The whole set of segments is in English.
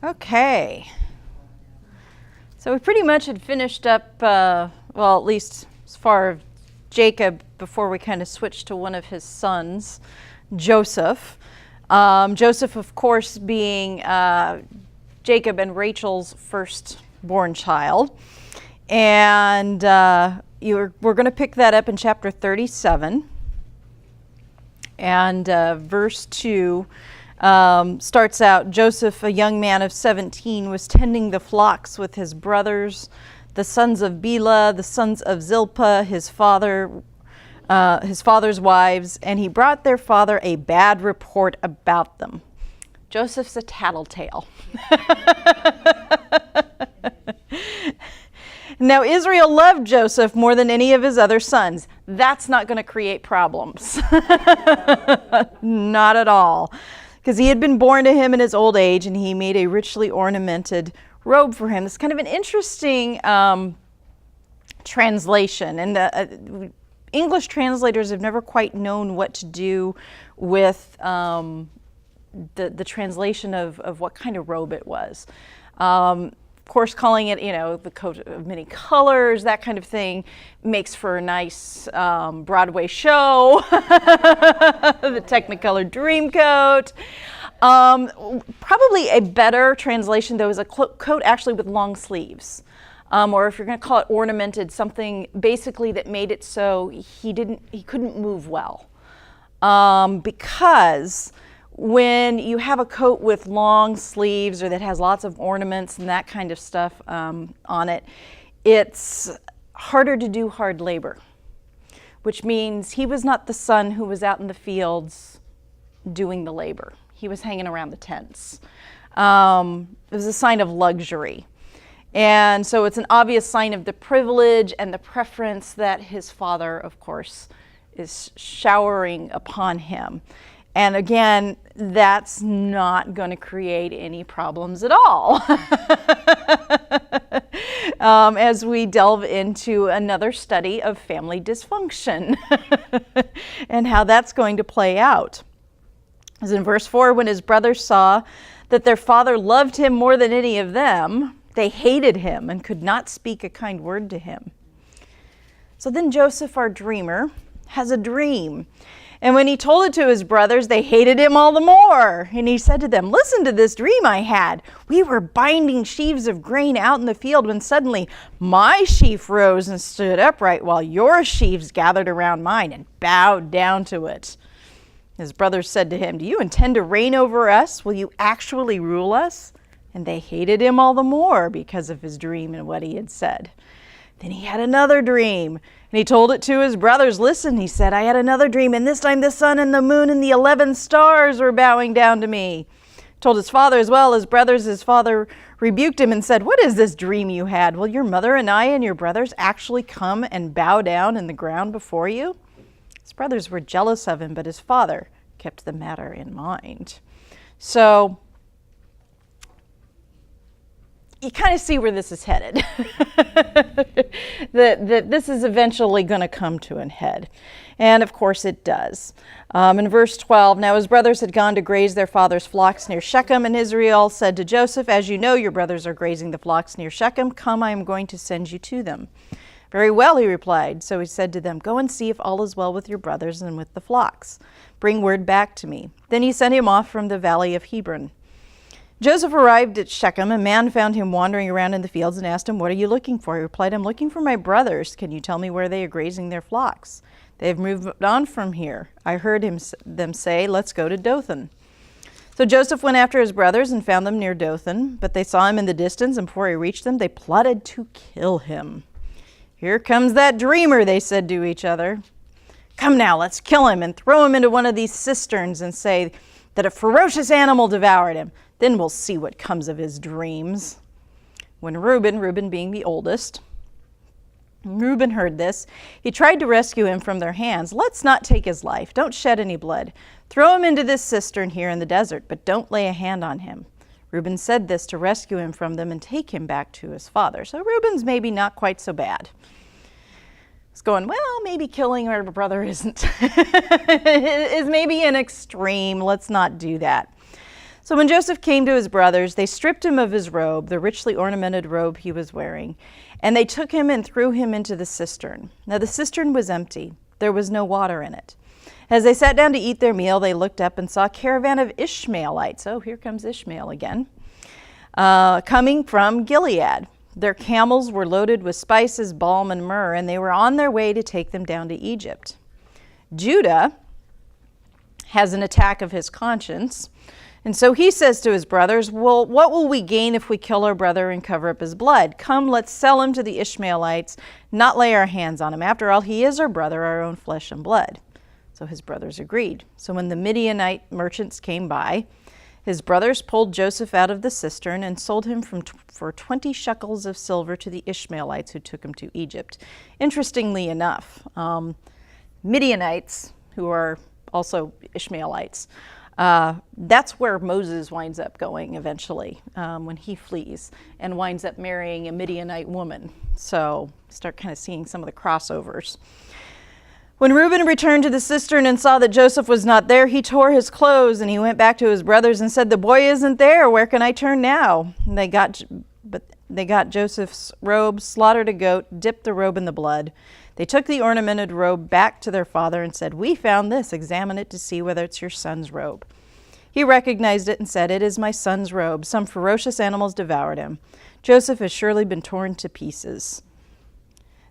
Okay. So we pretty much had finished up, well, at least as far as Jacob before we kind of switched to one of his sons, Joseph. Joseph, of course, being Jacob and Rachel's firstborn child. And we're going to pick that up in chapter 37. And verse 2 starts out, Joseph, a young man of 17, was tending the flocks with his brothers, the sons of Bela, the sons of Zilpah, his father's wives, and he brought their father a bad report about them. Joseph's a tattletale. Now, Israel loved Joseph more than any of his other sons. That's not going to create problems. Not at all. Because he had been born to him in his old age, and he made a richly ornamented robe for him. It's kind of an interesting translation. And English translators have never quite known what to do with the translation of what kind of robe it was. Of course, calling it, the coat of many colors, that kind of thing, makes for a nice Broadway show. The Technicolor Dreamcoat. Probably a better translation, though, is a coat actually with long sleeves. Or if you're going to call it ornamented, something basically that made it so he couldn't move well. Because when you have a coat with long sleeves or that has lots of ornaments and that kind of stuff on it, it's harder to do hard labor, which means he was not the son who was out in the fields doing the labor. He was hanging around the tents. It was a sign of luxury. And so it's an obvious sign of the privilege and the preference that his father, of course, is showering upon him. And again, that's not going to create any problems at all as we delve into another study of family dysfunction and how that's going to play out. As in verse 4, when his brothers saw that their father loved him more than any of them, they hated him and could not speak a kind word to him. So then Joseph, our dreamer, has a dream. And when he told it to his brothers, they hated him all the more. And he said to them, "Listen to this dream I had. We were binding sheaves of grain out in the field when suddenly my sheaf rose and stood upright while your sheaves gathered around mine and bowed down to it." His brothers said to him, "Do you intend to reign over us? Will you actually rule us?" And they hated him all the more because of his dream and what he had said. Then he had another dream, and he told it to his brothers. "Listen," he said, "I had another dream, and this time the sun and the moon and the 11 stars were bowing down to me." Told his father as well. His brothers, his father rebuked him and said, "What is this dream you had? Will your mother and I and your brothers actually come and bow down in the ground before you?" His brothers were jealous of him, but his father kept the matter in mind. So you kind of see where this is headed. that this is eventually going to come to an head. And of course it does. In verse 12, now his brothers had gone to graze their father's flocks near Shechem, and Israel said to Joseph, "As you know, your brothers are grazing the flocks near Shechem. Come, I am going to send you to them." "Very well," he replied. So he said to them, "Go and see if all is well with your brothers and with the flocks. Bring word back to me." Then he sent him off from the valley of Hebron. Joseph arrived at Shechem. A man found him wandering around in the fields and asked him, "What are you looking for?" He replied, "I'm looking for my brothers. Can you tell me where they are grazing their flocks?" "They have moved on from here. I heard them say, 'Let's go to Dothan.'" So Joseph went after his brothers and found them near Dothan, but they saw him in the distance, and before he reached them, they plotted to kill him. "Here comes that dreamer," they said to each other. "Come now, let's kill him and throw him into one of these cisterns and say that a ferocious animal devoured him. Then we'll see what comes of his dreams." When Reuben being the oldest, Reuben heard this, he tried to rescue him from their hands. "Let's not take his life. Don't shed any blood. Throw him into this cistern here in the desert, but don't lay a hand on him." Reuben said this to rescue him from them and take him back to his father. So Reuben's maybe not quite so bad. He's going, well, maybe killing our brother is maybe an extreme. Let's not do that. So when Joseph came to his brothers, they stripped him of his robe, the richly ornamented robe he was wearing, and they took him and threw him into the cistern. Now the cistern was empty. There was no water in it. As they sat down to eat their meal, they looked up and saw a caravan of Ishmaelites. Oh, here comes Ishmael again. Coming from Gilead. Their camels were loaded with spices, balm, and myrrh, and they were on their way to take them down to Egypt. Judah has an attack of his conscience, and so he says to his brothers, well, what will we gain if we kill our brother and cover up his blood? Come, let's sell him to the Ishmaelites, not lay our hands on him. After all, he is our brother, our own flesh and blood. So his brothers agreed. So when the Midianite merchants came by, his brothers pulled Joseph out of the cistern and sold him for 20 shekels of silver to the Ishmaelites who took him to Egypt. Interestingly enough, Midianites, who are also Ishmaelites, that's where Moses winds up going eventually when he flees and winds up marrying a Midianite woman. So start kind of seeing some of the crossovers. When Reuben returned to the cistern and saw that Joseph was not there, he tore his clothes and he went back to his brothers and said, "The boy isn't there. Where can I turn now?" And they got Joseph's robe, slaughtered a goat, dipped the robe in the blood. They took the ornamented robe back to their father and said, "We found this. Examine it to see whether it's your son's robe." He recognized it and said, "It is my son's robe. Some ferocious animals devoured him. Joseph has surely been torn to pieces."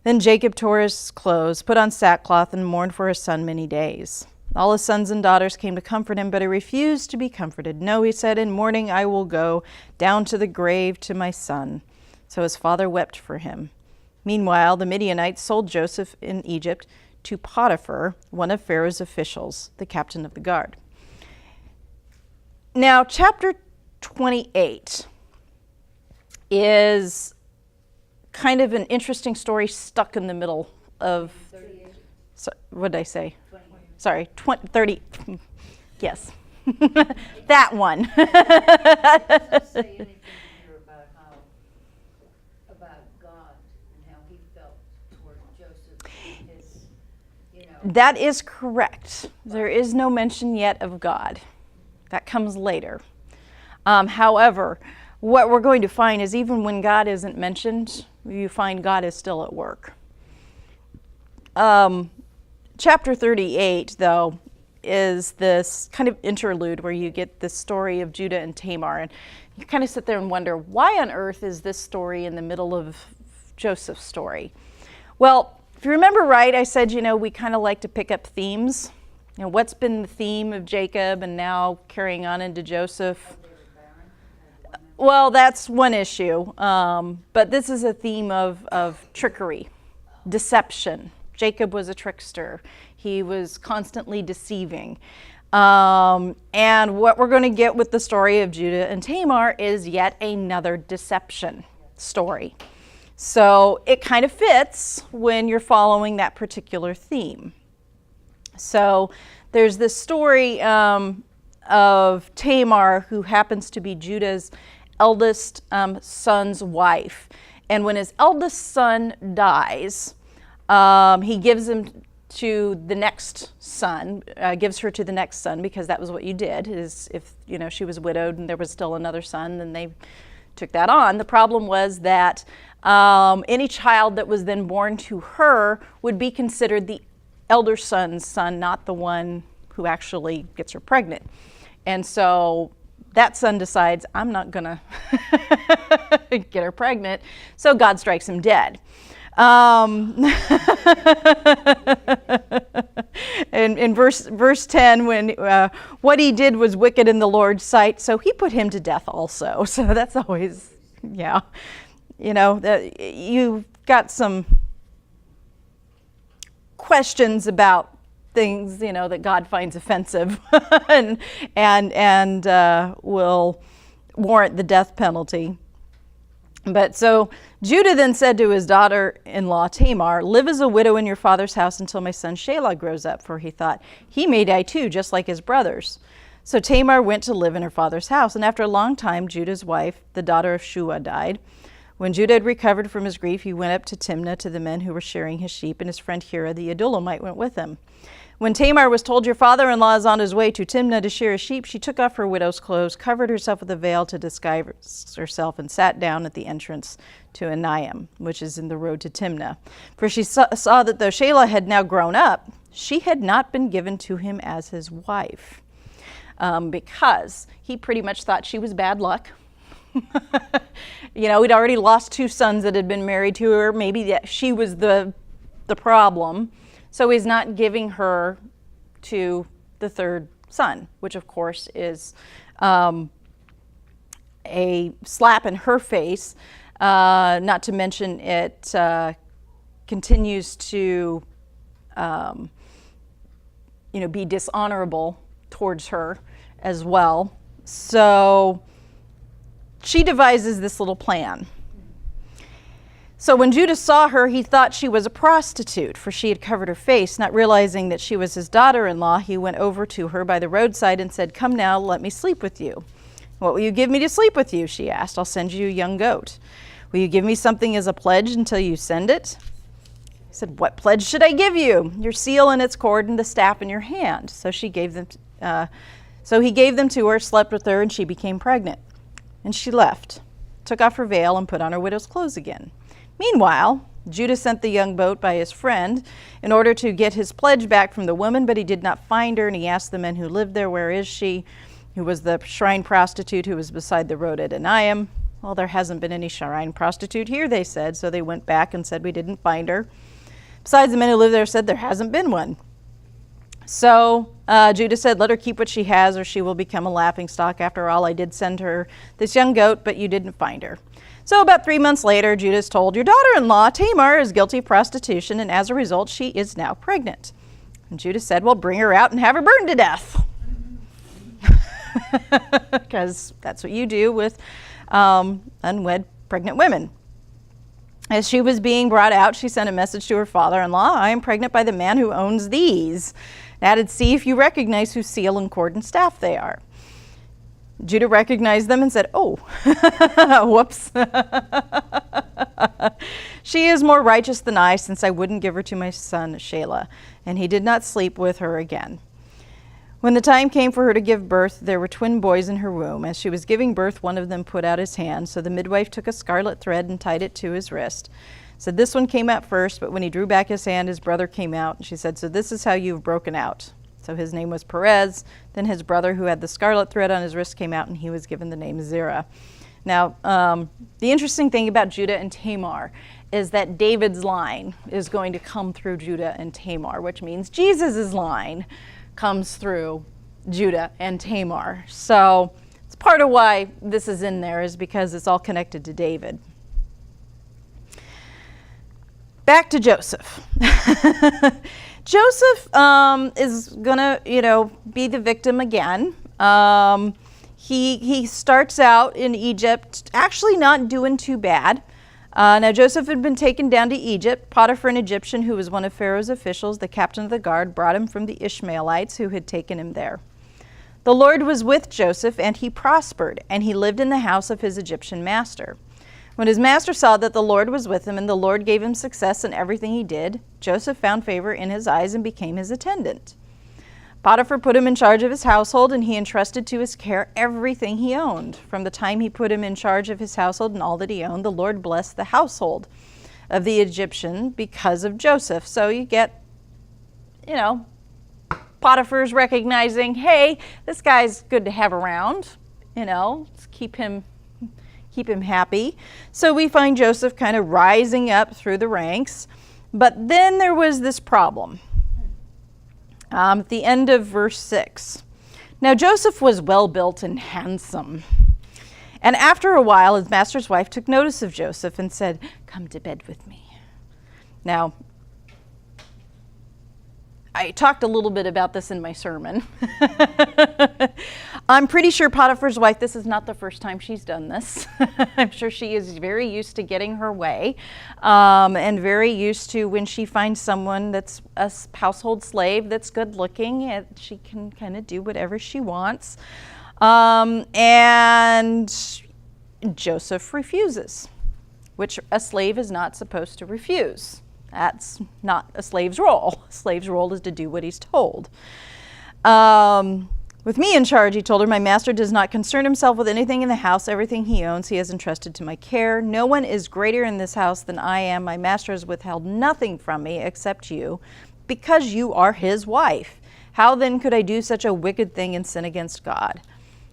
Then Jacob tore his clothes, put on sackcloth, and mourned for his son many days. All his sons and daughters came to comfort him, but he refused to be comforted. "No," he said, "in mourning I will go down to the grave to my son." So his father wept for him. Meanwhile, the Midianites sold Joseph in Egypt to Potiphar, one of Pharaoh's officials, the captain of the guard. Now, chapter 28 is kind of an interesting story stuck in the middle of, what did I say? 20. Sorry, 30. Yes, that one. It doesn't say anything here about God and how he felt toward Joseph. That is correct. There is no mention yet of God. That comes later. However, what we're going to find is even when God isn't mentioned, you find God is still at work. Chapter 38, though, is this kind of interlude where you get the story of Judah and Tamar. And you kind of sit there and wonder, why on earth is this story in the middle of Joseph's story? Well, if you remember right, I said, we kind of like to pick up themes. What's been the theme of Jacob and now carrying on into Joseph? Well, that's one issue, but this is a theme of trickery, deception. Jacob was a trickster. He was constantly deceiving. And what we're going to get with the story of Judah and Tamar is yet another deception story. So it kind of fits when you're following that particular theme. So there's this story of Tamar, who happens to be Judah's eldest son's wife. And when his eldest son dies, he gives him to the next son, gives her to the next son, because that was what you did, is if she was widowed and there was still another son, then they took that on. The problem was that any child that was then born to her would be considered the elder son's son, not the one who actually gets her pregnant. And so that son decides, I'm not going to get her pregnant, so God strikes him dead. In verse 10, when what he did was wicked in the Lord's sight, so he put him to death also. So that's always, you've got some questions about things, that God finds offensive and will warrant the death penalty. But so Judah then said to his daughter-in-law Tamar, "Live as a widow in your father's house until my son Shelah grows up," for he thought, "He may die too, just like his brothers." So Tamar went to live in her father's house, and after a long time, Judah's wife, the daughter of Shua, died. When Judah had recovered from his grief, he went up to Timnah to the men who were shearing his sheep, and his friend Hira the Adullamite went with him. When Tamar was told, your father-in-law is on his way to Timnah to shear his sheep, she took off her widow's clothes, covered herself with a veil to disguise herself, and sat down at the entrance to Enaim, which is in the road to Timnah. For she saw that though Shelah had now grown up, she had not been given to him as his wife, because he pretty much thought she was bad luck. He'd already lost 2 sons that had been married to her. Maybe that she was the problem. So he's not giving her to the 3rd son, which of course is a slap in her face, not to mention it continues to be dishonorable towards her as well. So she devises this little plan. So when Judah saw her, he thought she was a prostitute, for she had covered her face. Not realizing that she was his daughter-in-law, he went over to her by the roadside and said, come now, let me sleep with you. What will you give me to sleep with you? She asked. I'll send you a young goat. Will you give me something as a pledge until you send it? He said, what pledge should I give you? Your seal and its cord and the staff in your hand. So he gave them to her, slept with her, and she became pregnant. And she left, took off her veil, and put on her widow's clothes again. Meanwhile, Judah sent the young goat by his friend in order to get his pledge back from the woman, but he did not find her, and he asked the men who lived there, where is she? Who was the shrine prostitute who was beside the road at Enaim. Well, there hasn't been any shrine prostitute here, they said, so they went back and said we didn't find her. Besides, the men who lived there said there hasn't been one. So Judah said, let her keep what she has, or she will become a laughingstock. After all, I did send her this young goat, but you didn't find her. So about 3 months later, Judah is told, your daughter-in-law, Tamar, is guilty of prostitution, and as a result, she is now pregnant. And Judah said, well, bring her out and have her burned to death. Because that's what you do with unwed pregnant women. As she was being brought out, she sent a message to her father-in-law, I am pregnant by the man who owns these. And added, see if you recognize whose seal and cord and staff they are. Judah recognized them and said, oh, whoops. She is more righteous than I, since I wouldn't give her to my son Shelah. And he did not sleep with her again. When the time came for her to give birth, there were twin boys in her womb. As she was giving birth, one of them put out his hand. So the midwife took a scarlet thread and tied it to his wrist. Said, this one came out first, but when he drew back his hand, his brother came out. And she said, so this is how you've broken out. So his name was Perez. Then his brother, who had the scarlet thread on his wrist, came out, and he was given the name Zerah. Now, the interesting thing about Judah and Tamar is that David's line is going to come through Judah and Tamar, which means Jesus' line comes through Judah and Tamar. So it's part of why this is in there, is because it's all connected to David. Back to Joseph. Joseph is gonna, be the victim again. He starts out in Egypt, actually not doing too bad. Now Joseph had been taken down to Egypt. Potiphar, an Egyptian who was one of Pharaoh's officials, the captain of the guard, brought him from the Ishmaelites who had taken him there. The Lord was with Joseph, and he prospered, and he lived in the house of his Egyptian master. When his master saw that the Lord was with him, and the Lord gave him success in everything he did, Joseph found favor in his eyes and became his attendant. Potiphar put him in charge of his household, and he entrusted to his care everything he owned. From the time he put him in charge of his household and all that he owned, the Lord blessed the household of the Egyptian because of Joseph. So you get, Potiphar's recognizing, hey, this guy's good to have around, let's keep him happy. So we find Joseph kind of rising up through the ranks. But then there was this problem. At the end of verse 6. Now Joseph was well built and handsome. And after a while, his master's wife took notice of Joseph and said, come to bed with me. Now, I talked a little bit about this in my sermon. I'm pretty sure Potiphar's wife, this is not the first time she's done this. I'm sure she is very used to getting her way, and very used to when she finds someone that's a household slave that's good looking, and she can kind of do whatever she wants. And Joseph refuses, which a slave is not supposed to refuse. That's not a slave's role. A slave's role is to do what he's told. With me in charge, he told her, my master does not concern himself with anything in the house. Everything he owns he has entrusted to my care. No one is greater in this house than I am. My master has withheld nothing from me except you, because you are his wife. How then could I do such a wicked thing and sin against God?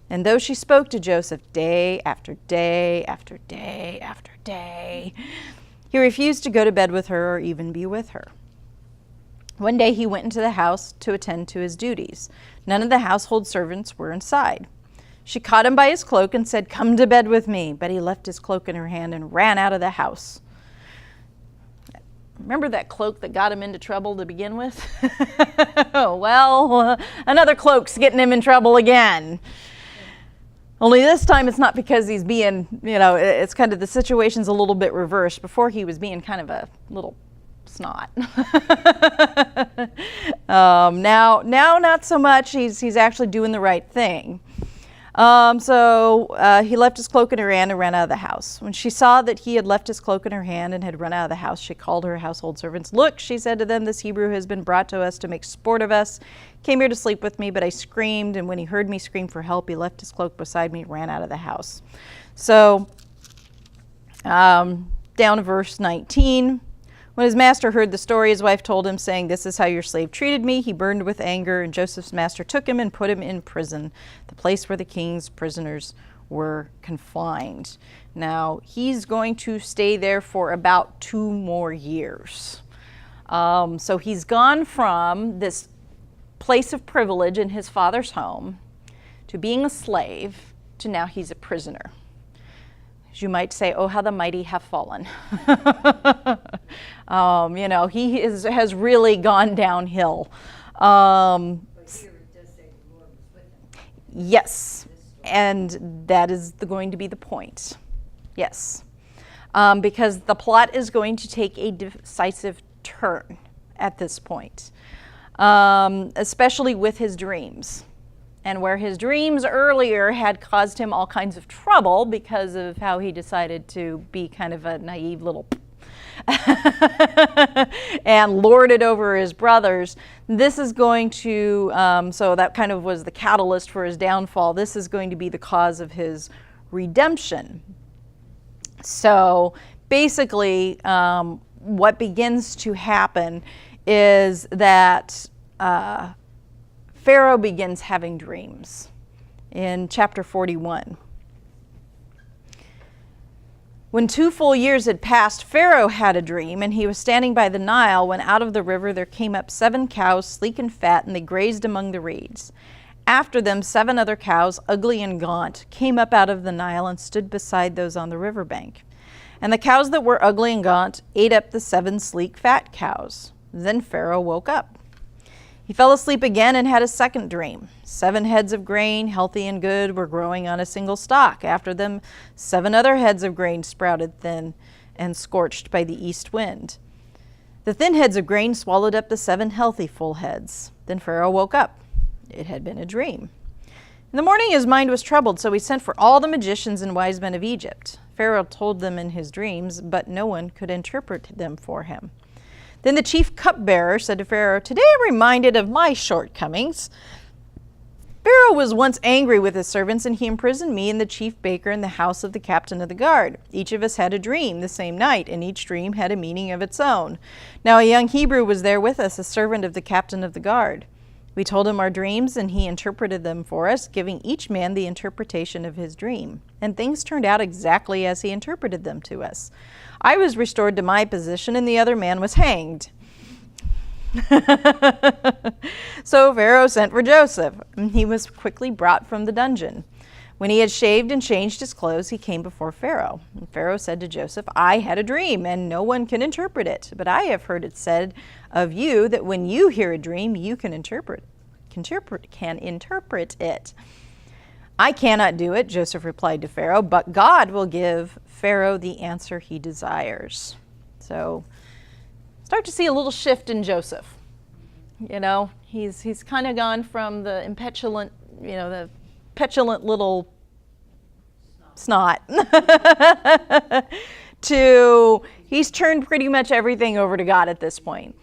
And though she spoke to Joseph day after day after day after day, he refused to go to bed with her or even be with her. One day he went into the house to attend to his duties. None of the household servants were inside. She caught him by his cloak and said, come to bed with me. But he left his cloak in her hand and ran out of the house. Remember that cloak that got him into trouble to begin with? Well, another cloak's getting him in trouble again. Only this time it's not because he's being, it's kind of the situation's a little bit reversed. Before he was being kind of a little snot. Now not so much. He's actually doing the right thing. So he left his cloak in her hand and ran out of the house. When she saw that he had left his cloak in her hand and had run out of the house, she called her household servants. Look, she said to them, this Hebrew has been brought to us to make sport of us. Came here to sleep with me, but I screamed, and when he heard me scream for help, he left his cloak beside me and ran out of the house. So down to verse 19. When his master heard the story, his wife told him, saying, this is how your slave treated me. He burned with anger, and Joseph's master took him and put him in prison, the place where the king's prisoners were confined. Now, he's going to stay there for about 2 more years. So he's gone from this place of privilege in his father's home to being a slave to now he's a prisoner. As you might say, oh, how the mighty have fallen. He has really gone downhill. But here it does say the Lord was with him. Yes, and that is going to be the point. Yes, because the plot is going to take a decisive turn at this point, especially with his dreams. And where his dreams earlier had caused him all kinds of trouble because of how he decided to be kind of a naive little and lord it over his brothers, this is going to, so that kind of was the catalyst for his downfall. This is going to be the cause of his redemption. So basically, what begins to happen is that Pharaoh begins having dreams in chapter 41. When 2 full years had passed, Pharaoh had a dream, and he was standing by the Nile when out of the river there came up 7 cows, sleek and fat, and they grazed among the reeds. After them 7 other cows, ugly and gaunt, came up out of the Nile and stood beside those on the riverbank. And the cows that were ugly and gaunt ate up the 7 sleek, fat cows. Then Pharaoh woke up. He fell asleep again and had a second dream. 7 heads of grain, healthy and good, were growing on a single stalk. After them, 7 other heads of grain sprouted thin and scorched by the east wind. The thin heads of grain swallowed up the 7 healthy full heads. Then Pharaoh woke up. It had been a dream. In the morning his mind was troubled, so he sent for all the magicians and wise men of Egypt. Pharaoh told them in his dreams, but no one could interpret them for him. Then the chief cupbearer said to Pharaoh, today I'm reminded of my shortcomings. Pharaoh was once angry with his servants, and he imprisoned me and the chief baker in the house of the captain of the guard. Each of us had a dream the same night, and each dream had a meaning of its own. Now a young Hebrew was there with us, a servant of the captain of the guard. We told him our dreams, and he interpreted them for us, giving each man the interpretation of his dream. And things turned out exactly as he interpreted them to us. I was restored to my position, and the other man was hanged. So Pharaoh sent for Joseph, and he was quickly brought from the dungeon. When he had shaved and changed his clothes, he came before Pharaoh. And Pharaoh said to Joseph, I had a dream, and no one can interpret it. But I have heard it said of you that when you hear a dream, you can interpret it. I cannot do it, Joseph replied to Pharaoh, but God will give Pharaoh the answer he desires. So start to see a little shift in Joseph. He's kind of gone from the the petulant little snot to He's turned pretty much everything over to God at this point.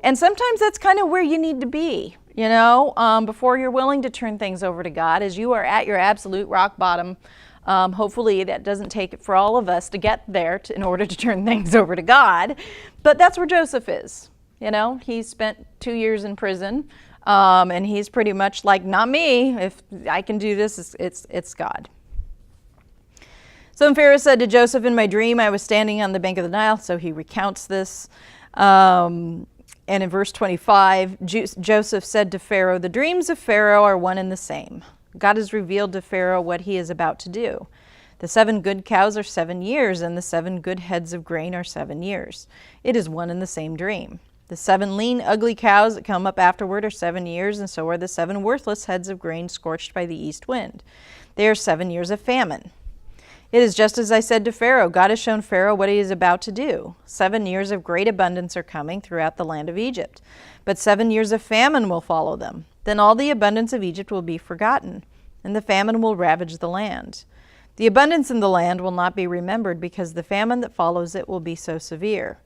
And sometimes that's kind of where you need to be, before you're willing to turn things over to God, as you are at your absolute rock bottom. Hopefully that doesn't take it for all of us to get there in order to turn things over to God. But that's where Joseph is. He spent 2 years in prison, and he's pretty much like, not me. If I can do this, it's God. So then Pharaoh said to Joseph, in my dream, I was standing on the bank of the Nile. So he recounts this. And in verse 25, Joseph said to Pharaoh, the dreams of Pharaoh are one and the same. God has revealed to Pharaoh what he is about to do. The 7 good cows are 7 years, and the 7 good heads of grain are 7 years. It is one and the same dream. The 7 lean, ugly cows that come up afterward are 7 years, and so are the 7 worthless heads of grain scorched by the east wind. They are 7 years of famine. It is just as I said to Pharaoh. God has shown Pharaoh what he is about to do. 7 years of great abundance are coming throughout the land of Egypt, but 7 years of famine will follow them. Then all the abundance of Egypt will be forgotten, and the famine will ravage the land. The abundance in the land will not be remembered, because the famine that follows it will be so severe.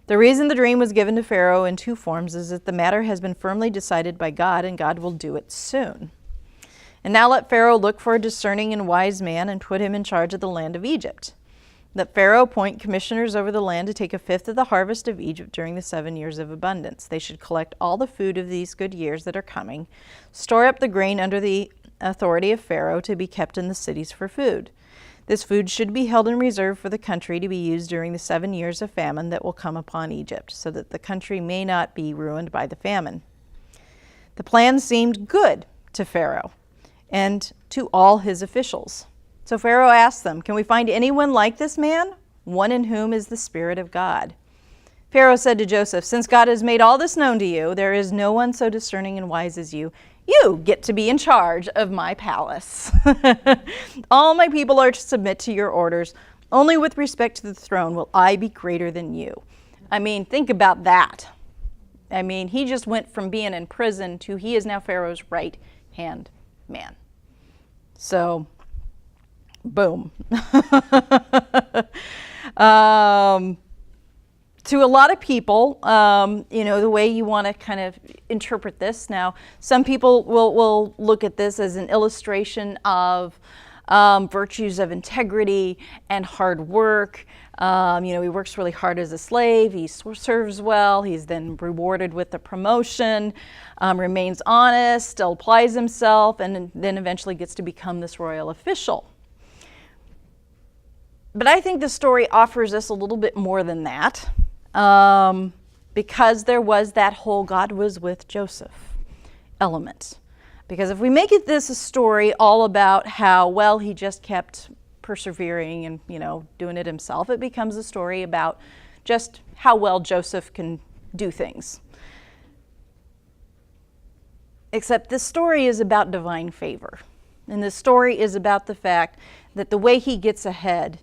The reason the dream was given to Pharaoh in 2 forms is that the matter has been firmly decided by God, and God will do it soon. And now let Pharaoh look for a discerning and wise man and put him in charge of the land of Egypt. Let Pharaoh appoint commissioners over the land to take 1/5 of the harvest of Egypt during the 7 years of abundance. They should collect all the food of these good years that are coming, store up the grain under the authority of Pharaoh to be kept in the cities for food. This food should be held in reserve for the country to be used during the 7 years of famine that will come upon Egypt, so that the country may not be ruined by the famine. The plan seemed good to Pharaoh and to all his officials. So Pharaoh asked them, can we find anyone like this man, one in whom is the Spirit of God? Pharaoh said to Joseph, since God has made all this known to you, there is no one so discerning and wise as you. You get to be in charge of my palace. All my people are to submit to your orders. Only with respect to the throne will I be greater than you. I mean, think about that. I mean, he just went from being in prison to he is now Pharaoh's right-hand man. So, boom. To a lot of people, the way you want to kind of interpret this now, some people will look at this as an illustration of virtues of integrity and hard work. He works really hard as a slave, he serves well, he's then rewarded with a promotion, remains honest, still applies himself, and then eventually gets to become this royal official. But I think the story offers us a little bit more than that. Because there was that whole God was with Joseph element. Because if we make this a story all about how well he just kept persevering and, doing it himself, it becomes a story about just how well Joseph can do things. Except this story is about divine favor. And this story is about the fact that the way he gets ahead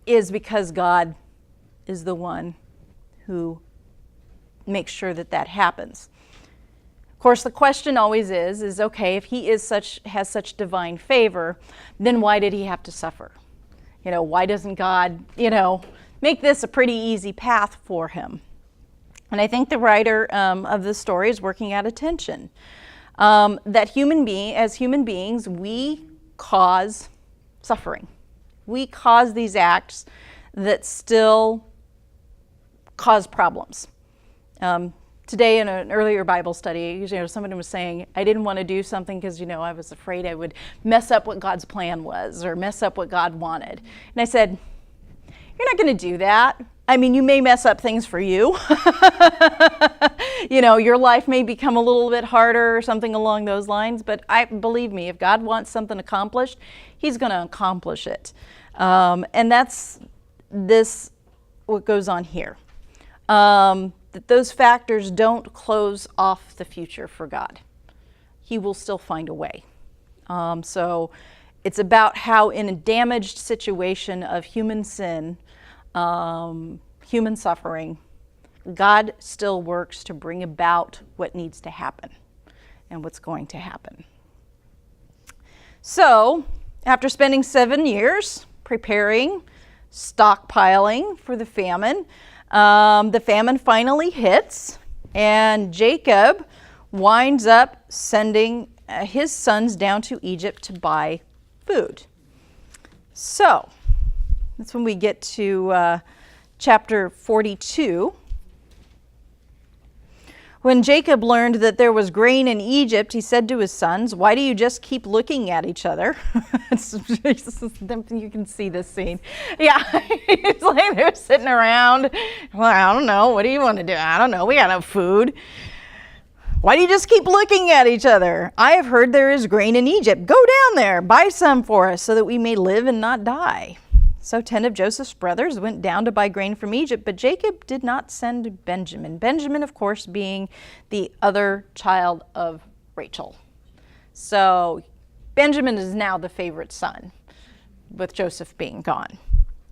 is because God is the one who makes sure that that happens. Of course, the question always is okay, if he has such divine favor, then why did he have to suffer? Why doesn't God, make this a pretty easy path for him? And I think the writer of this story is working out a tension. That as human beings, we cause suffering. We cause these acts that still cause problems. Today in an earlier Bible study, somebody was saying, I didn't want to do something because, I was afraid I would mess up what God's plan was or mess up what God wanted. And I said, you're not going to do that. I mean, you may mess up things for you. Your life may become a little bit harder or something along those lines, but believe me, if God wants something accomplished, he's going to accomplish it. And that's what goes on here. That those factors don't close off the future for God. He will still find a way. So it's about how in a damaged situation of human sin, human suffering, God still works to bring about what needs to happen and what's going to happen. So after spending 7 years preparing, stockpiling for the famine. The famine finally hits, and Jacob winds up sending his sons down to Egypt to buy food. So, that's when we get to chapter 42. When Jacob learned that there was grain in Egypt, he said to his sons, "Why do you just keep looking at each other?" You can see this scene. Yeah, it's like they're sitting around. Well, I don't know. What do you want to do? I don't know. We got no food. Why do you just keep looking at each other? I have heard there is grain in Egypt. Go down there, buy some for us so that we may live and not die. So 10 of Joseph's brothers went down to buy grain from Egypt, but Jacob did not send Benjamin. Benjamin, of course, being the other child of Rachel. So Benjamin is now the favorite son, with Joseph being gone.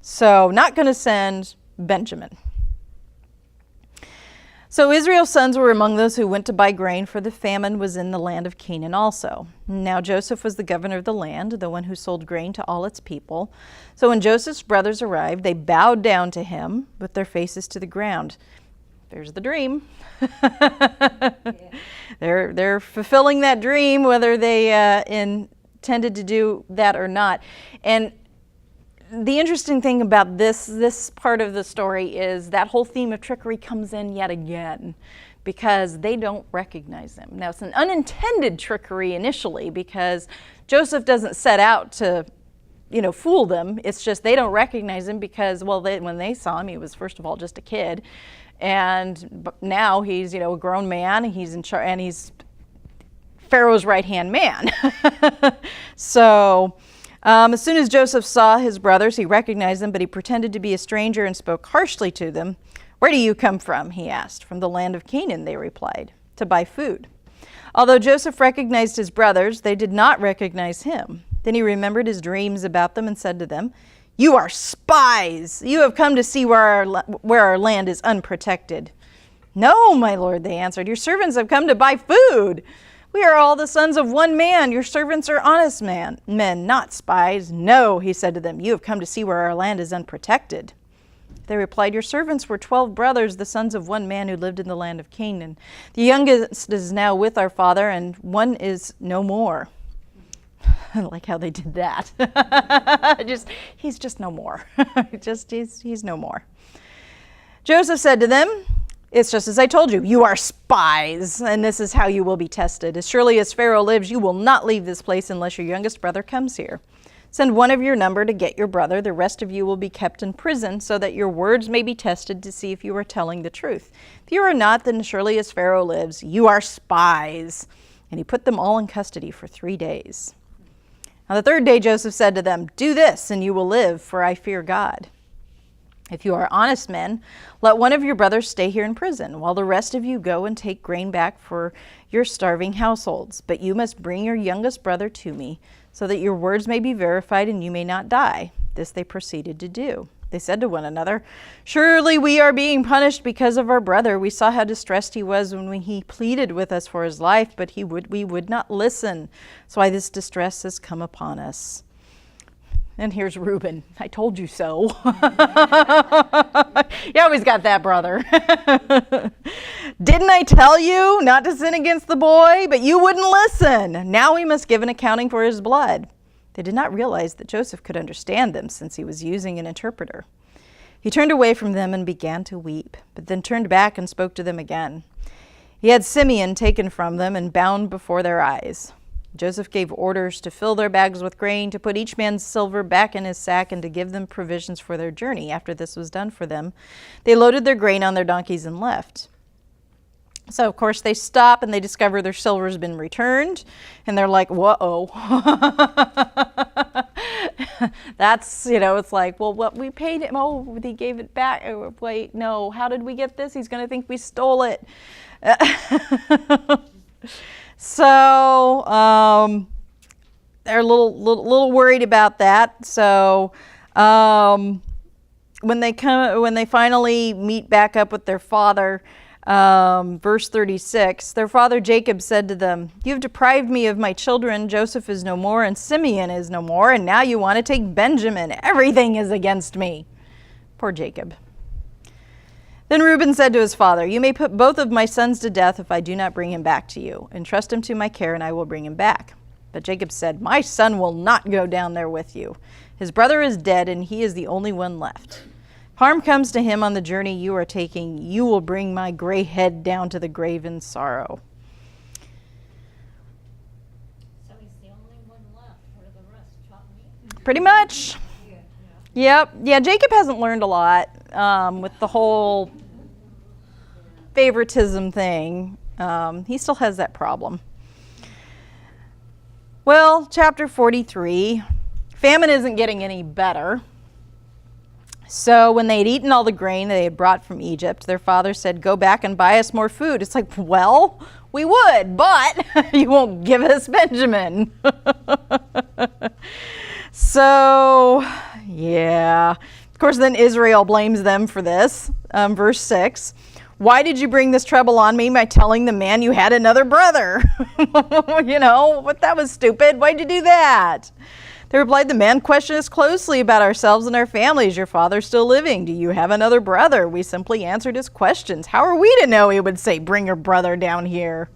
So not going to send Benjamin. So Israel's sons were among those who went to buy grain, for the famine was in the land of Canaan also. Now Joseph was the governor of the land, the one who sold grain to all its people. So when Joseph's brothers arrived, they bowed down to him with their faces to the ground. There's the dream. They're fulfilling that dream, whether they intended to do that or not. And the interesting thing about this part of the story is that whole theme of trickery comes in yet again, because they don't recognize him. Now, it's an unintended trickery initially, because Joseph doesn't set out to, fool them. It's just they don't recognize him because, when they saw him, he was, first of all, just a kid. And now he's, a grown man. He's in charge, and he's Pharaoh's right-hand man. So as soon as Joseph saw his brothers, he recognized them, but he pretended to be a stranger and spoke harshly to them. "Where do you come from?" he asked. "From the land of Canaan," they replied, "to buy food." Although Joseph recognized his brothers, they did not recognize him. Then he remembered his dreams about them and said to them, "You are spies! You have come to see where our land is unprotected." "No, my lord," they answered. "Your servants have come to buy food. We are all the sons of one man. Your servants are honest men, not spies." "No," he said to them, "you have come to see where our land is unprotected." They replied, "Your servants were 12 brothers, the sons of one man who lived in the land of Canaan. The youngest is now with our father, and one is no more." I like how they did that. He's just no more. He's no more. Joseph said to them, "It's just as I told you. You are spies, and this is how you will be tested. As surely as Pharaoh lives, you will not leave this place unless your youngest brother comes here. Send one of your number to get your brother. The rest of you will be kept in prison, so that your words may be tested to see if you are telling the truth. If you are not, then surely as Pharaoh lives, you are spies." And he put them all in custody for 3 days. On the third day, Joseph said to them, "Do this, and you will live, for I fear God. If you are honest men, let one of your brothers stay here in prison, while the rest of you go and take grain back for your starving households. But you must bring your youngest brother to me, so that your words may be verified and you may not die." This they proceeded to do. They said to one another, "Surely we are being punished because of our brother. We saw how distressed he was when he pleaded with us for his life, but we would not listen. So why this distress has come upon us." And here's Reuben. "I told you so." You always got that brother. "Didn't I tell you not to sin against the boy? But you wouldn't listen. Now we must give an accounting for his blood." They did not realize that Joseph could understand them, since he was using an interpreter. He turned away from them and began to weep, but then turned back and spoke to them again. He had Simeon taken from them and bound before their eyes. Joseph gave orders to fill their bags with grain, to put each man's silver back in his sack, and to give them provisions for their journey. After this was done for them, they loaded their grain on their donkeys and left. So, of course, they stop and they discover their silver has been returned. And they're like, whoa. That's, it's like, well, what we paid him. Oh, he gave it back. Oh, wait, no. How did we get this? He's going to think we stole it. So they're a little worried about that. So when they finally meet back up with their father, verse 36, their father Jacob said to them, "You have deprived me of my children. Joseph is no more, and Simeon is no more, and now you want to take Benjamin. Everything is against me." Poor Jacob. Then Reuben said to his father, "You may put both of my sons to death if I do not bring him back to you. Entrust him to my care, and I will bring him back." But Jacob said, "My son will not go down there with you. His brother is dead, and he is the only one left. If harm comes to him on the journey you are taking, you will bring my gray head down to the grave in sorrow." So he's the only one left. What are the rest? Chop meat? Pretty much. Yep. Yeah, Jacob hasn't learned a lot with the whole favoritism thing. He still has that problem. Well, chapter 43, famine isn't getting any better. So when they had eaten all the grain they had brought from Egypt, their father said, "Go back and buy us more food." It's like, well, we would, but you won't give us Benjamin. So, yeah. Of course, then Israel blames them for this. Verse 6. "Why did you bring this trouble on me by telling the man you had another brother?" But that was stupid. Why'd you do that? They replied, "The man questioned us closely about ourselves and our families. Your father's still living. Do you have another brother?" We simply answered his questions. How are we to know he would say, "Bring your brother down here"?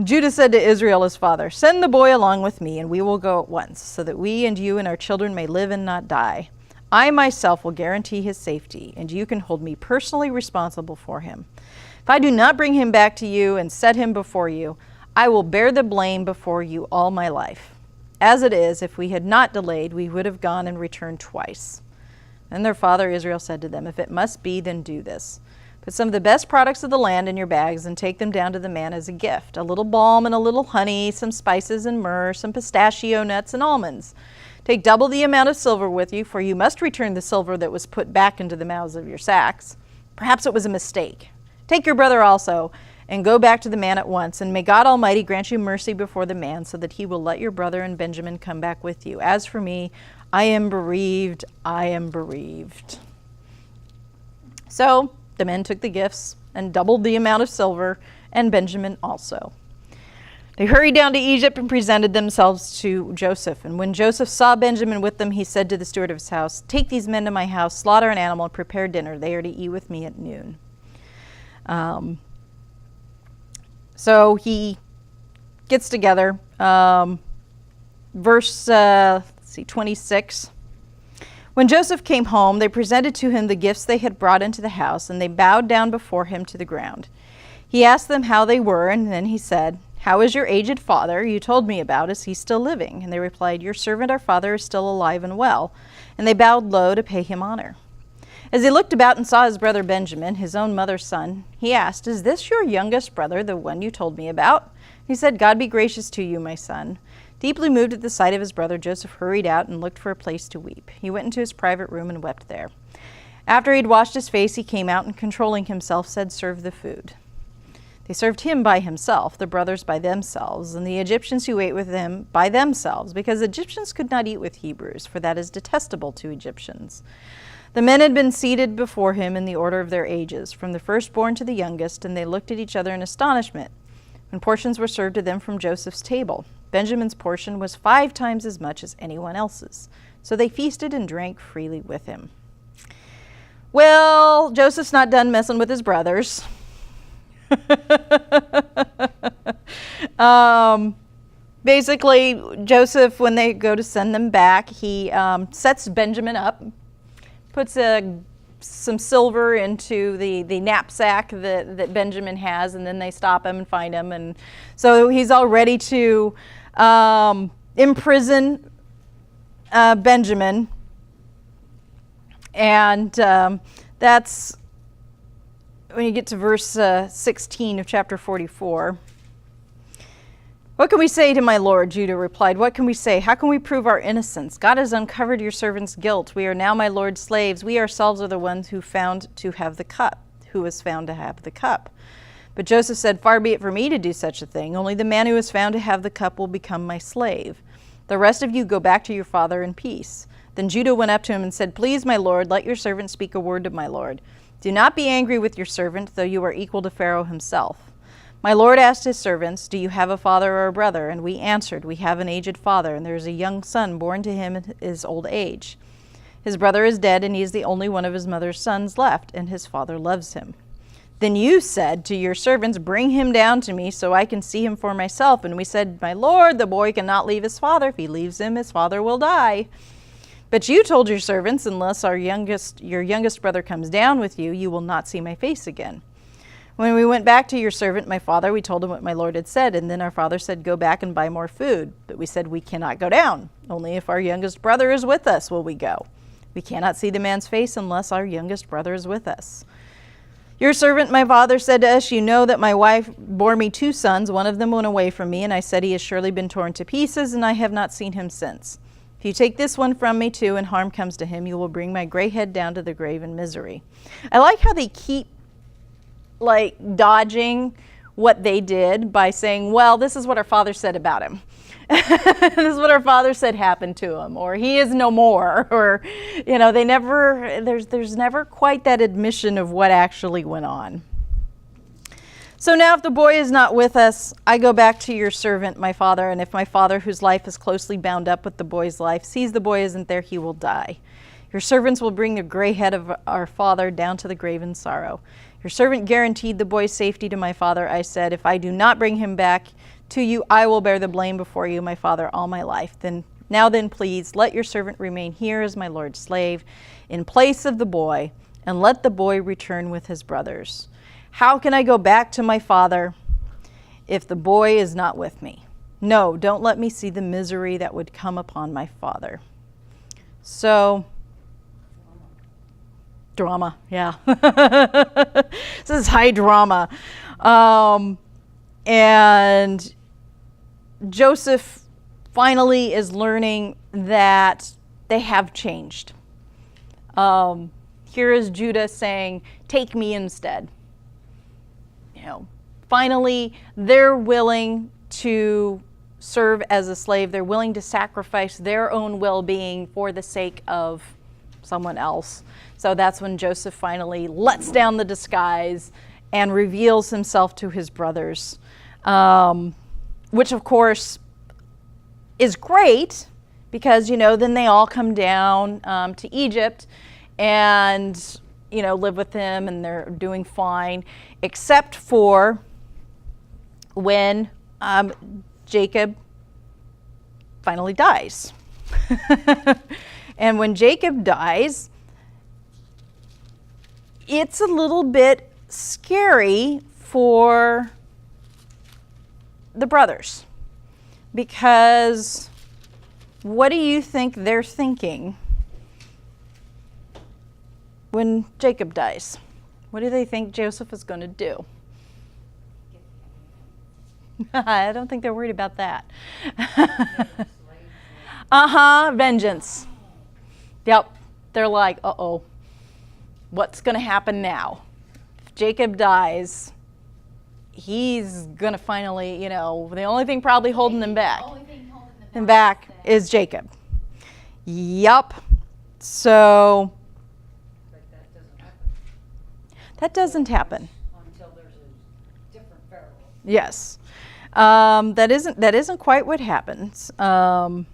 Judah said to Israel his father, "Send the boy along with me, and we will go at once, so that we and you and our children may live and not die. I myself will guarantee his safety, and you can hold me personally responsible for him. If I do not bring him back to you and set him before you, I will bear the blame before you all my life. As it is, if we had not delayed, we would have gone and returned twice." Then their father Israel said to them, "If it must be, then do this. Put some of the best products of the land in your bags and take them down to the man as a gift. A little balm and a little honey, some spices and myrrh, some pistachio nuts and almonds. Take double the amount of silver with you, for you must return the silver that was put back into the mouths of your sacks. Perhaps it was a mistake. Take your brother also, and go back to the man at once, and may God Almighty grant you mercy before the man, so that he will let your brother and Benjamin come back with you. As for me, I am bereaved, I am bereaved." So the men took the gifts and doubled the amount of silver, and Benjamin also. They hurried down to Egypt and presented themselves to Joseph. And when Joseph saw Benjamin with them, he said to the steward of his house, "Take these men to my house, slaughter an animal, and prepare dinner. They are to eat with me at noon." So he gets together. Verse 26. When Joseph came home, they presented to him the gifts they had brought into the house, and they bowed down before him to the ground. He asked them how they were, and then he said, "How is your aged father you told me about? Is he still living?" And they replied, "Your servant our father is still alive and well." And they bowed low to pay him honor. As he looked about and saw his brother Benjamin, his own mother's son, he asked, "Is this your youngest brother, the one you told me about?" He said, "God be gracious to you, my son." Deeply moved at the sight of his brother, Joseph hurried out and looked for a place to weep. He went into his private room and wept there. After he had washed his face, he came out and, controlling himself, said, "Serve the food." They served him by himself, the brothers by themselves, and the Egyptians who ate with them by themselves, because Egyptians could not eat with Hebrews, for that is detestable to Egyptians. The men had been seated before him in the order of their ages, from the firstborn to the youngest, and they looked at each other in astonishment when portions were served to them from Joseph's table. Benjamin's portion was 5 times as much as anyone else's, so they feasted and drank freely with him. Well, Joseph's not done messing with his brothers. Basically, Joseph, when they go to send them back, he sets Benjamin up, puts some silver into the knapsack that Benjamin has, and then they stop him and find him. And so he's all ready to imprison Benjamin. And that's when you get to verse 16 of chapter 44. "What can we say to my lord?" Judah replied. "What can we say? How can we prove our innocence? God has uncovered your servant's guilt. We are now my lord's slaves. We ourselves are the ones who was found to have the cup. But Joseph said, "Far be it for me to do such a thing. Only the man who is found to have the cup will become my slave. The rest of you go back to your father in peace." Then Judah went up to him and said, "Please, my lord, let your servant speak a word to my lord. Do not be angry with your servant, though you are equal to Pharaoh himself." My lord asked his servants, "Do you have a father or a brother?" And we answered, "We have an aged father, and there is a young son born to him in his old age." His brother is dead, and he is the only one of his mother's sons left, and his father loves him. Then you said to your servants, bring him down to me so I can see him for myself. And we said, my lord, the boy cannot leave his father. If he leaves him, his father will die. But you told your servants, unless your youngest brother comes down with you, you will not see my face again. When we went back to your servant, my father, we told him what my lord had said. And then our father said, go back and buy more food. But we said, we cannot go down. Only if our youngest brother is with us will we go. We cannot see the man's face unless our youngest brother is with us. Your servant, my father, said to us, you know that my wife bore me 2 sons. One of them went away from me, and I said, he has surely been torn to pieces, and I have not seen him since. If you take this one from me too, and harm comes to him, you will bring my gray head down to the grave in misery. I like how they keep dodging what they did by saying, well, this is what our father said about him. This is what our father said happened to him, or he is no more, or, there's never quite that admission of what actually went on. So now if the boy is not with us, I go back to your servant, my father, and if my father, whose life is closely bound up with the boy's life, sees the boy isn't there, he will die. Your servants will bring the gray head of our father down to the grave in sorrow. Your servant guaranteed the boy's safety to my father. I said, if I do not bring him back to you, I will bear the blame before you, my father, all my life. Now then, please, let your servant remain here as my lord's slave in place of the boy, and let the boy return with his brothers. How can I go back to my father if the boy is not with me? No, don't let me see the misery that would come upon my father. So, drama, yeah. This is high drama. And Joseph finally is learning that they have changed. Here is Judah saying, take me instead. Finally, they're willing to serve as a slave. They're willing to sacrifice their own well-being for the sake of someone else. So that's when Joseph finally lets down the disguise and reveals himself to his brothers, which of course is great because, then they all come down to Egypt and, live with him, and they're doing fine, except for when Jacob finally dies. And when Jacob dies, it's a little bit scary for the brothers, because what do you think they're thinking when Jacob dies? What do they think Joseph is going to do? I don't think they're worried about that. Vengeance. Yep. They're like, uh-oh, what's going to happen now? If Jacob dies, he's going to finally, the only thing probably holding him back. Is Jacob. Yup. So that doesn't happen. Until there's a different Pharaoh. Yes. That isn't quite what happens. And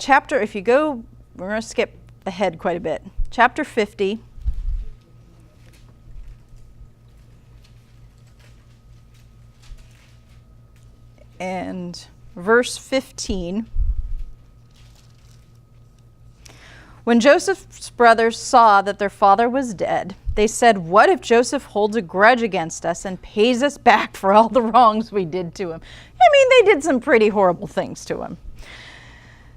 chapter, if you go, we're going to skip ahead quite a bit. Chapter 50. And verse 15. When Joseph's brothers saw that their father was dead, they said, what if Joseph holds a grudge against us and pays us back for all the wrongs we did to him? They did some pretty horrible things to him.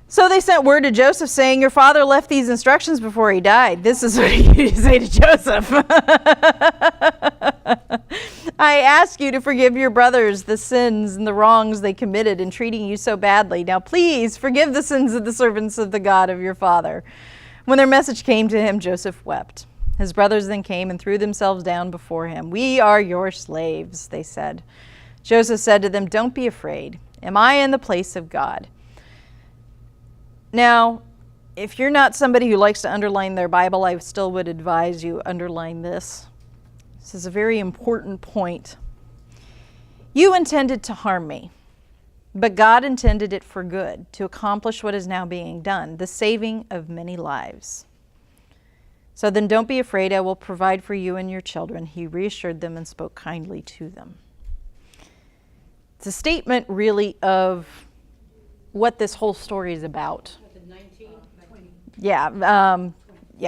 So they sent word to Joseph saying, your father left these instructions before he died. This is what you say to Joseph. I ask you to forgive your brothers the sins and the wrongs they committed in treating you so badly. Now please forgive the sins of the servants of the God of your father. When their message came to him, Joseph wept. His brothers then came and threw themselves down before him. We are your slaves, they said. Joseph said to them, don't be afraid. Am I in the place of God? Now, if you're not somebody who likes to underline their Bible, I still would advise you underline this. This is a very important point. You intended to harm me, But God intended it for good, to accomplish what is now being done, the saving of many lives. So then don't be afraid, I will provide for you and your children. He reassured them and spoke kindly to them. It's a statement really of what this whole story is about. Yeah,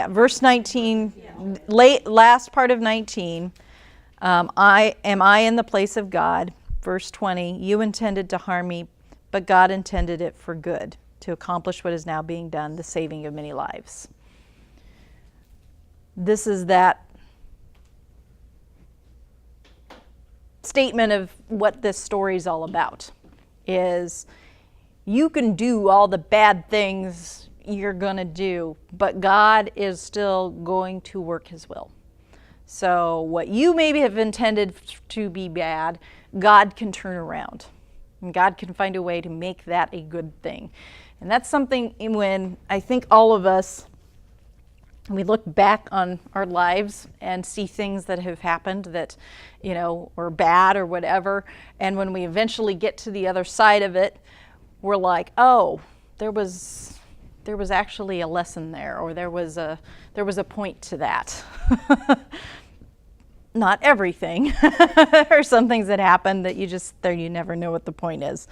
verse 19, last part of 19. I in the place of God. Verse 20, you intended to harm me, but God intended it for good, to accomplish what is now being done, the saving of many lives. This is that statement of what this story is all about, is you can do all the bad things you're going to do, but God is still going to work his will. So what you maybe have intended to be bad, God can turn around. And God can find a way to make that a good thing. And that's something when I think all of us, we look back on our lives and see things that have happened that, were bad or whatever. And when we eventually get to the other side of it, we're like, oh, there was actually a lesson there, or there was a point to that. Not everything. There are some things that happen that you never know what the point is.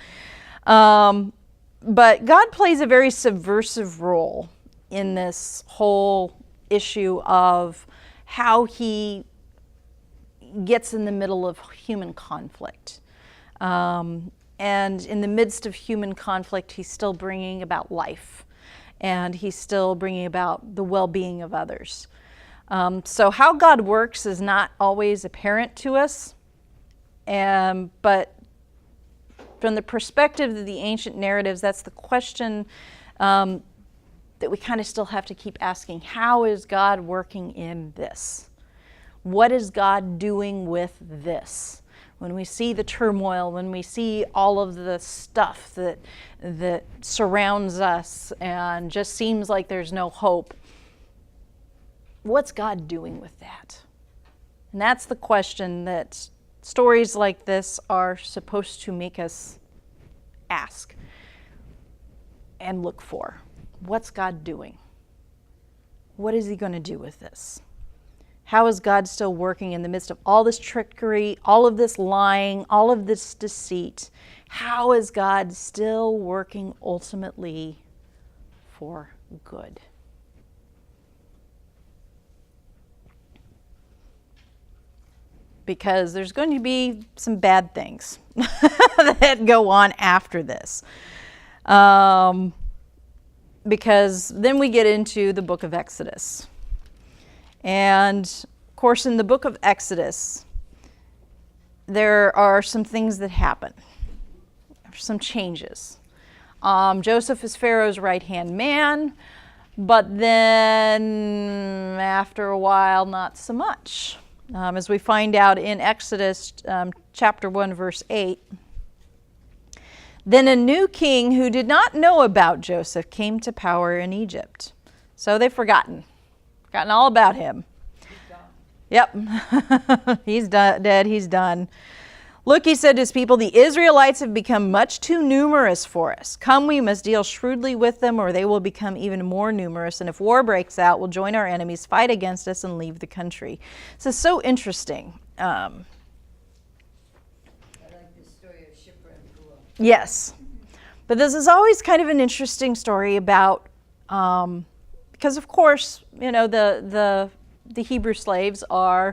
But God plays a very subversive role in this whole issue of how he gets in the middle of human conflict. And in the midst of human conflict, he's still bringing about life. And he's still bringing about the well-being of others. So how God works is not always apparent to us, but from the perspective of the ancient narratives, that's the question that we kind of still have to keep asking. How is God working in this? What is God doing with this? When we see the turmoil, when we see all of the stuff that surrounds us and just seems like there's no hope, what's God doing with that? And that's the question that stories like this are supposed to make us ask and look for. What's God doing? What is he going to do with this? How is God still working in the midst of all this trickery, all of this lying, all of this deceit? How is God still working ultimately for good? Because there's going to be some bad things that go on after this. Because then we get into the book of Exodus. And, of course, in the book of Exodus, there are some things that happen. There's some changes. Joseph is Pharaoh's right-hand man, but then after a while, not so much. As we find out in Exodus chapter 1, verse 8, then a new king who did not know about Joseph came to power in Egypt. So they've forgotten all about him. Yep, he's dead, he's done. Look, he said to his people, the Israelites have become much too numerous for us. Come, we must deal shrewdly with them, or they will become even more numerous. And if war breaks out, we'll join our enemies, fight against us, and leave the country. This is so interesting. I like the story of shipwreck. Yes. But this is always kind of an interesting story about, because of course, the Hebrew slaves are